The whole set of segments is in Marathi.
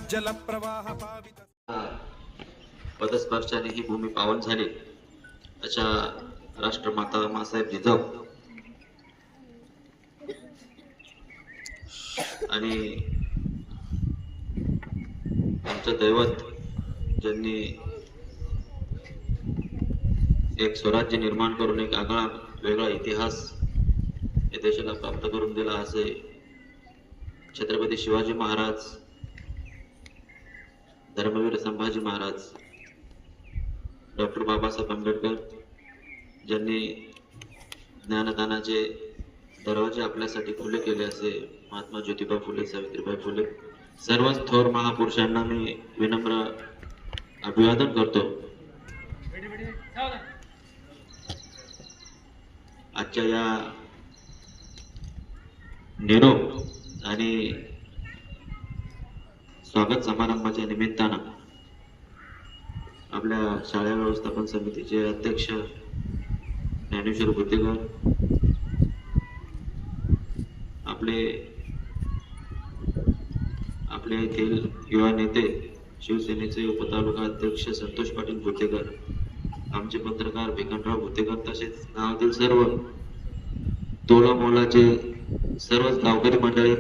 जल प्रवाह पावित पदस्पर्शाने ही भूमी पावन झाली अशा राष्ट्रमाता मासाहेब जिजाऊ आणि आमचं दैवत ज्यांनी एक स्वराज्य निर्माण करून एक आगळा वेगळा इतिहास या देशाला प्राप्त करून दिला असे छत्रपती शिवाजी महाराज, धर्मवीर संभाजी महाराज, डॉक्टर बाबासाहेब आंबेडकर ज्यांनी ज्ञानदानाचे दरवाजे आपल्यासाठी खुले केले असे महात्मा ज्योतिबा फुले, सावित्रीबाई फुले, सर्वच थोर महापुरुषांना मी विनम्र अभिवादन करतो. आजच्या या निरोप आणि स्वागत समारंभाच्या निमित्तानं आपल्या शाळा व्यवस्थापन समितीचे अध्यक्ष ज्ञानेश्वर भुतेकर, आपले येथील युवा नेते शिवसेनेचे उपतालुका अध्यक्ष संतोष पाटील भुतेकर, आमचे पत्रकार भिकनराव भुतेकर, तसेच गावातील सर्व तोला मोलाचे सर्वच गावकरी मंडळी,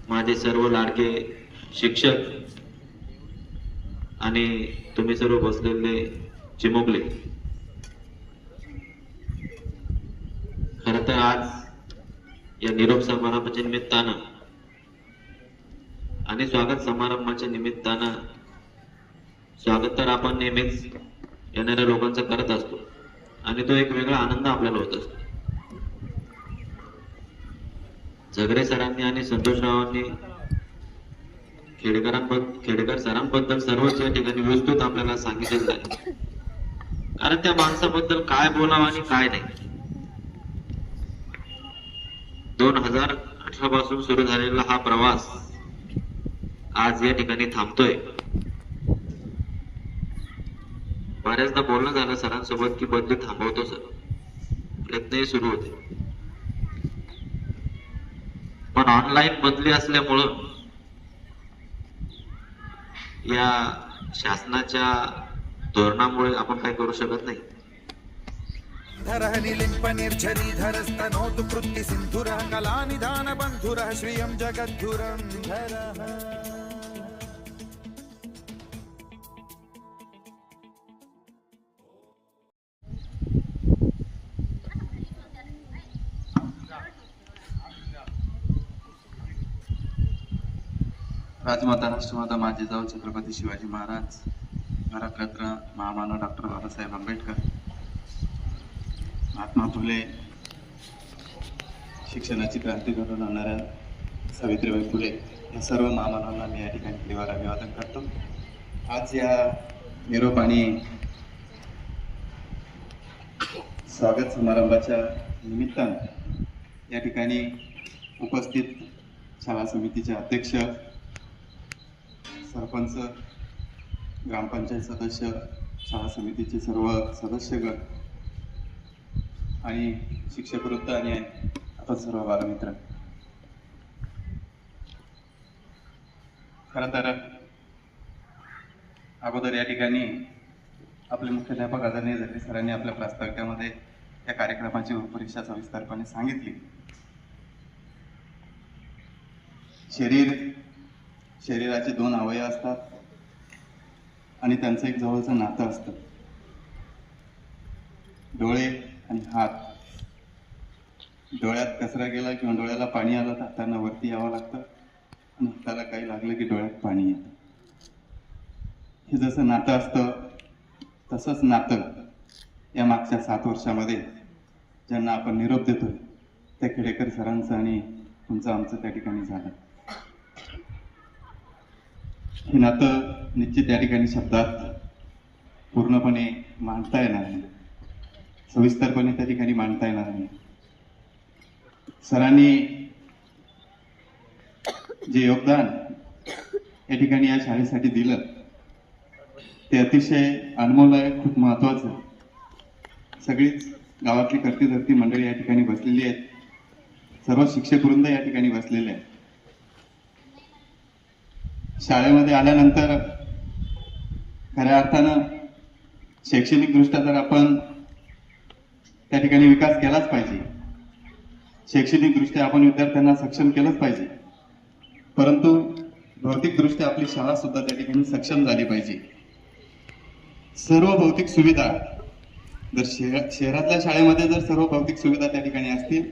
माझे सर्व लाडके शिक्षक आणि तुम्ही सर्व बसलेले चिमुकले. खरं तर आज या निरोप समारंभाच्या निमित्तानं आणि स्वागत समारंभाच्या निमित्तानं स्वागत तर आपण नेहमीच येणाऱ्या लोकांचा करत असतो आणि तो एक वेगळा आनंद आपल्याला होत असतो. झगरे सरांनी आणि संतोषरावांनी खेडेकर सरांबद्दल सर्वच या ठिकाणी विस्तृत आपल्याला सांगितलेलं आहे, कारण त्या माणसाबद्दल काय बोलावं आणि काय नाही. 2018 पासून सुरू झालेला हा प्रवास आज या ठिकाणी थांबतोय. बऱ्याचदा बोलणं झालं सरांसोबत की बदली थांबवतो सर, प्रयत्नही सुरू होते, पण ऑनलाईन बदली असल्यामुळं या शासनाच्या धोरणामुळे आपण काय करू शकत नाही. धरः निलिम्प निर्झरी धरस्तनोतु कृत्ति सिन्धुरः कलानिधान बन्धुरः श्रियं जगद्धुरं धरः. राजमाता राष्ट्रमाता माजी जिजाऊ छत्रपती शिवाजी महाराज, भारतरत्न महामानव डॉक्टर बाबासाहेब आंबेडकर, महात्मा फुले, शिक्षणाची क्रांती घडवून आणणाऱ्या सावित्रीबाई फुले या सर्व महामानवांना मी या ठिकाणी देवाला अभिवादन करतो. आज या निरोप आणि स्वागत समारंभाच्या निमित्तानं या ठिकाणी उपस्थित शाळा समितीचे अध्यक्ष, सरपंच, ग्रामपंचायत सदस्य, शाळा समितीचे सर्व सदस्यगण आणि शिक्षक वृत्त आणि आपण सर्व बालमित्र, खरं तर अगोदर या ठिकाणी आपले मुख्याध्यापक आदरणीय झगरे सरांनी आपल्या प्रास्ताविकामध्ये या कार्यक्रमाची रूपरेषा सविस्तरपणे सांगितली. शरीराचे 2 अवयव असतात आणि त्यांचं एक जवळचं नातं असतं. डोळे आणि हात. डोळ्यात कचरा गेला किंवा डोळ्याला पाणी आलं तर हातांना वरती यावं लागतं आणि हाताला काही लागलं की डोळ्यात पाणी येतं. हे जसं नातं असतं तसंच नातं या मागच्या 7 वर्षामध्ये ज्यांना आपण निरोप देतोय त्या खेडेकर सरांचं आणि तुमचं आमचं त्या ठिकाणी झालं. हे नातं निश्चित या ठिकाणी शब्दात पूर्णपणे मांडता येणार नाही, सविस्तरपणे त्या ठिकाणी मांडता येणार नाही. सरांनी जे योगदान या ठिकाणी या शाळेसाठी दिलं ते अतिशय अनमोल आहे, खूप महत्वाचं आहे. सगळीच गावातली करती धरती मंडळी या ठिकाणी बसलेली आहेत, सर्व शिक्षक वृंद या ठिकाणी बसलेले आहेत. शाळेमध्ये आल्यानंतर खऱ्या अर्थानं शैक्षणिकदृष्ट्या तर आपण त्या ठिकाणी विकास केलाच पाहिजे, शैक्षणिकदृष्ट्या आपण विद्यार्थ्यांना सक्षम केलंच पाहिजे, परंतु भौतिकदृष्ट्या आपली शाळा सुद्धा त्या ठिकाणी सक्षम झाली पाहिजे. सर्व भौतिक सुविधा जर शहरातल्या शाळेमध्ये जर सर्व भौतिक सुविधा त्या ठिकाणी असतील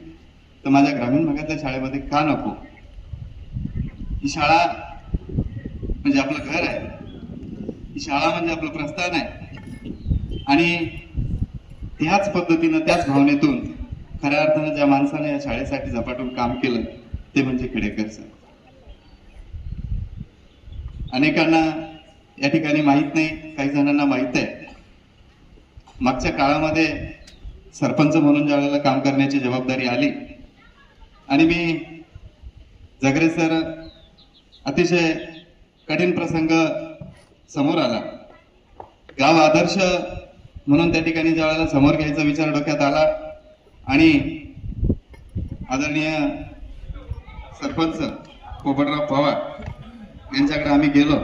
तर माझ्या ग्रामीण भागातल्या शाळेमध्ये का नको? ही शाळा म्हणजे आपलं घर आहे, ही शाळा म्हणजे आपलं प्रस्थान आहे. आणि त्याच पद्धतीनं त्याच भावनेतून खऱ्या अर्थानं ज्या माणसाने या शाळेसाठी झपाटून काम केलं ते म्हणजे खेडेकर सर. अनेकांना या ठिकाणी माहित नाही, काही जणांना माहित आहे. मागच्या काळामध्ये सरपंच म्हणून ज्या वेळेला काम करण्याची जबाबदारी आली आणि मी जगरे सर अतिशय कठीण प्रसंग समोर आला, गाव आदर्श म्हणून त्या ठिकाणी ज्या वेळेला समोर घ्यायचा विचार डोक्यात आला आणि आदरणीय सरपंच पोपटराव पवार यांच्याकडे आम्ही गेलो,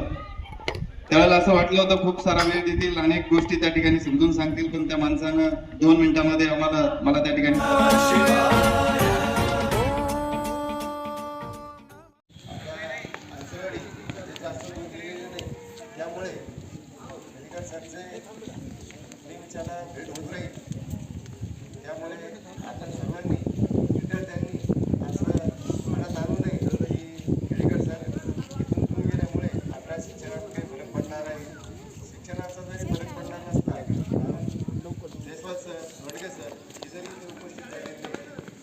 त्यावेळेला असं वाटलं होतं खूप सारा वेळ देतील, अनेक गोष्टी त्या ठिकाणी समजून सांगतील, पण त्या माणसानं 2 मिनिटांमध्ये मला त्या ठिकाणी त्यामुळे खेडेकर सरचे नेहमीच्याला भेट होत राहील. त्यामुळे आपण सर्वांनी विद्यार्थ्यांनी असं मनात आणू नये की खेडेकर सर इथून गेल्यामुळे आपल्या शिक्षणात काही फरक पडणार आहे. शिक्षणाचा जरी फरक पडणार नसता, देशवास रोडगे सर हे जरी उपस्थित झालेले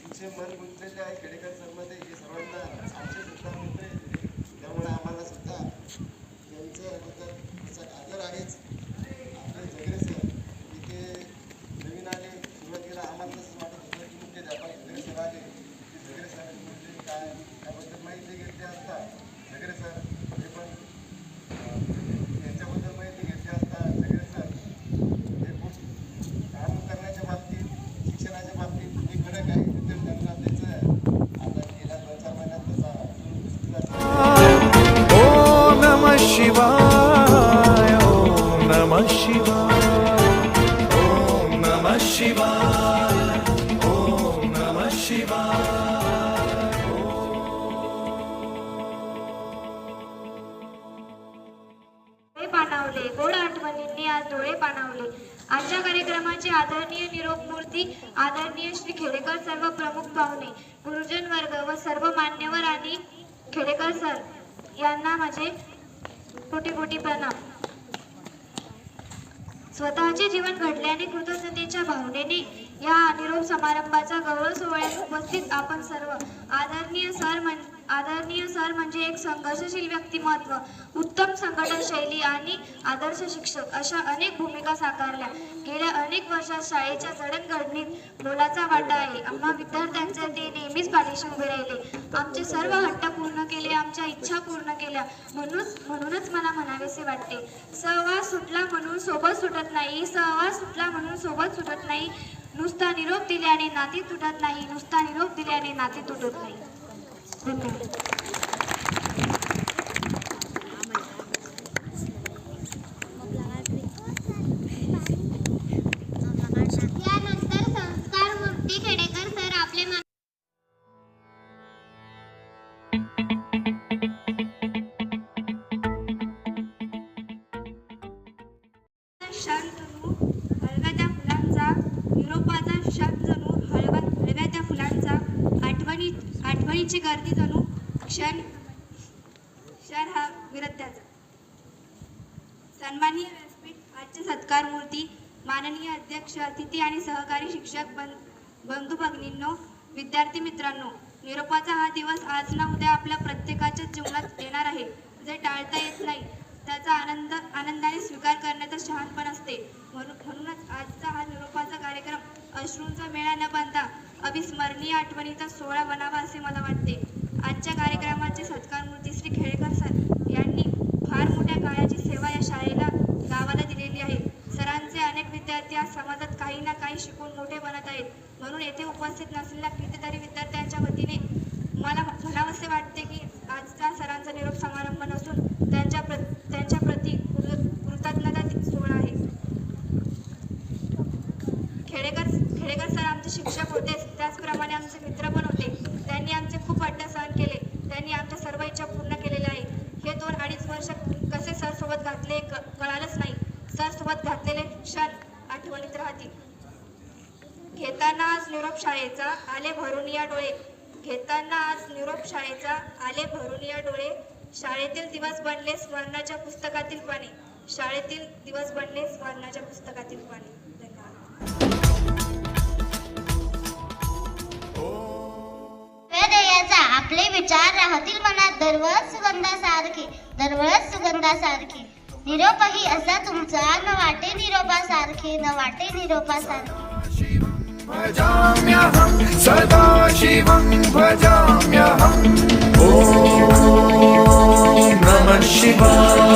तिचे मन गुंतलेले आहे खेडेकर सरमध्ये, हे सर्वांना आमचे सुद्धा मित्र आहे. त्यामुळे आम्हाला सुद्धा यांच्याबद्दल त्याचा आदर आहेच. आपले जगरे सर इथे नवीन आले, सुरुवातीला आम्हाला तसं वाटत होतं की मुख्य आपण जगरे सर आले की जगरे सर म्हणजे काय त्याबद्दल माहिती घेतली असता, जगरे सर हे पण यांच्याबद्दल माहिती घेतली असता. जगरे सर हे खूप काम करण्याच्या बाबतीत, शिक्षणाच्या बाबतीत हे कडक आहे. विद्यार्थ्यांना त्याचं आता गेल्या 2-4 महिन्यात त्याचा ओम नमः शिवाय, ओम नमः शिवाय, ओम नमः शिवाय, ओम नमः शिवाय. डोळे पाणावले, गोड आठवणींनी आज डोळे पाणावले. आजच्या कार्यक्रमाचे आदरणीय निरोप मूर्ती आदरणीय श्री खेडेकर, सर्व प्रमुख पाहुणे, गुरुजन वर्ग व सर्व मान्यवर आणि खेडेकर सर यांना माझे कोटी कोटी प्रणाम. स्वतःचे जीवन घडल्याने कृतज्ञतेच्या भावनेने या निरोप समारंभाचा गौरव सोहळ्यात उपस्थित आपण सर्व आदरणीय सर म्हणजे एक संघर्षशील व्यक्तिमत्व, उत्तम संघटन शैली आणि आदर्श शिक्षक अशा अनेक भूमिका साकारल्या. गेल्या अनेक वर्षात शाळेच्या जडणघडणीत मोलाचा वाटा आहे. आम्हा विद्यार्थ्यांचे ते नेहमीच पाठीशी उभे राहिले, आमचे सर्व हट्ट पूर्ण केले, आमच्या इच्छा पूर्ण केल्या. म्हणूनच मला म्हणावेसे वाटते, सहवास सुटला म्हणून सोबत सुटत नाही, सहवास सुटला म्हणून सोबत सुटत नाही. नुसता निरोप दिल्याने नाती तुटत नाही, नुसता निरोप दिल्याने नाती तुटत नाही. धन्यवाद. यानंतर संस्कार मूर्ती खेडेकर सर आपले शांतनू हळव्या त्या फुलांचा, निरोपाचा शांतनू हळव्या त्या फुलांचा, आठवणीची गर्दी जणू क्षण हा विरत्याचा. सन्माननीय व्यासपीठ, आजचे सत्कार मूर्ती, माननीय अध्यक्ष, अतिथी आणि सहकारी शिक्षक बंधू भगिनींनो, विद्यार्थी मित्रांनो, निरोपाचा हा दिवस आज ना उद्या आपल्या प्रत्येकाच्या जीवनात येणार आहे. जे टाळता येत नाही त्याचा आनंदाने स्वीकार करण्याचा शहाणपण असते. म्हणूनच आजचा हा निरोपाचा कार्यक्रम अश्रूंचा मेळा न बनता अविस्मरणीय आठवणीचा सोहळा बनावा असे मला वाटते. आजच्या कार्यक्रमाचे सत्कार मूर्ती श्री खेडेकर सर यांनी फार मोठ्या काळाची सेवा या शाळेला, गावाला दिलेली आहे. सरांचे अनेक विद्यार्थी आज समाजात काही ना काही शिकून मोठे बनत आहेत. म्हणून येथे उपस्थित नसलेल्या कितीतरी विद्यार्थ्यांच्या वतीने मला म्हणावंसे वाटते की आजचा सरांचा निरोप समारंभ नसून आमचे शिक्षक होतेच, त्याचप्रमाणे आमचे मित्र पण होते. त्यांनी आमचे खूप अड्डा सहन केले. त्यांनी आमच्या सर्व इच्छा पूर्ण केलेल्या आहे. हे 2-2.5 वर्ष कसे सर सोबत घातले कळालंच नाही. सर सोबत घातलेले क्षण आठवणीत राहतील. घेताना आज निरोप शाळेचा आले भरून या डोळे. घेताना आज निरोप शाळेचा आले भरून या डोळे. शाळेतील दिवस बनले स्मरणाच्या पुस्तकातील पाने. शाळेतील दिवस बनले स्मरणाच्या पुस्तकातील पाने. हृदयाचा आपले विचार राहतील मनात दरवळत सुगंधासारखे, दरवळत सुगंधासारखे. निरोपही असा तुमचा न वाटे निरोपासारखे, न वाटे निरोपासारखे. भजाम्यहं सदा शिवं भजाम्यहम् ॐ नमः शिवाय.